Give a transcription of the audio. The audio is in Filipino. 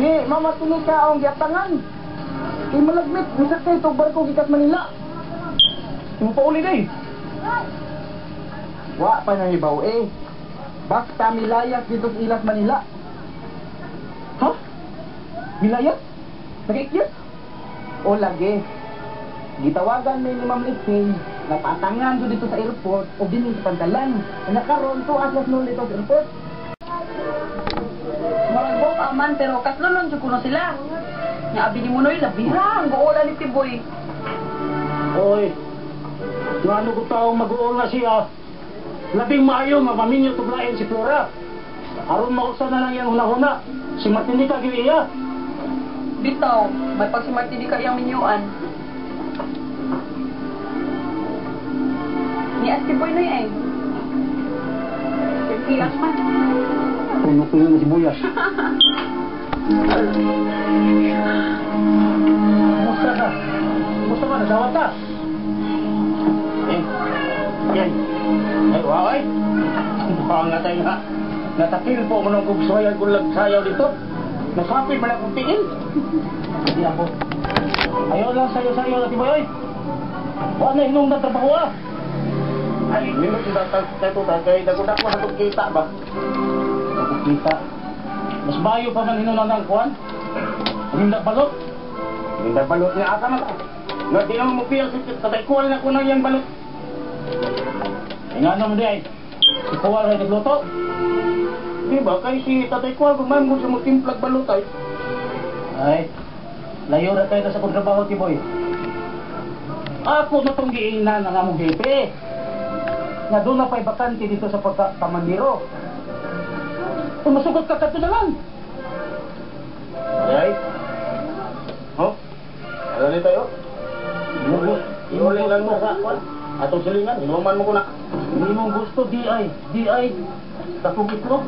Si Mama Tunika ang giatangan. Kay malagmit, bisag kay itong barko gikas Manila. Yung pauli day. Wa pa na ibaw eh. Basta milayas dito sa Ilas Manila. Ha? Milayat? Nag-ikyat? O lagi. Gitawagan ni Ma'am Litsing na patangan doon dito sa airport o din sa pantalan. Nakaroon to aslas noon dito sa airport. Maragbo pa man, pero kaslonon dyan kuno sila. Nga abi ni Munoy, labihang, buola ni Tiboy. Oy. Nga ano ko taong mag-uol na siya. Labing maayo, mapaminyo tuglain si Flora. Aron mausa na lang yan huna-huna. Si Martinica giwiya. Bitaw, may pag si Martini ka iyang minyuan. Ni as Tiboy na yan. Kiyang man. Puno-puno na si Buyas. Kumusta ka? Kumusta ka? Nasawat ka? Yan. Ay, wow ay. Baka nga tayo nga. Natakil po mo nung kugsayan kung lagsayaw dito. Nasapit mo na kong tingin. Hindi ako. Ayaw lang sayo-sayo na Tiboy. Wala na hinong na trabaho ah. Ay, minut na tayo kay dagudak mo hatong kita ba? Hatong kita. Mas bayo pa man hinong ng kuwan. Hindag balot. Hindag balot niya ata man. Nga di naman mo piyal sa tatay kuwal na kunang yung balot. Ay nga naman di ay. Si kuwal ay nagluto. Diba kay si tatay kuwal kumain mo sa magtimplag balot ay. Ay, layo na kayo na sa kontrabaho Tiboy. Ako na itong giingnan ng among hepe. Na doon na pa'y bakante dito sa pagkakamandiro. Kung masugot ka kato na lang. Ay. Oh? Ano na tayo? Inuling lang mo sa kwan. Atong silingan, inuman mo ko na. Hindi mong gusto, di ay. Takugit mo.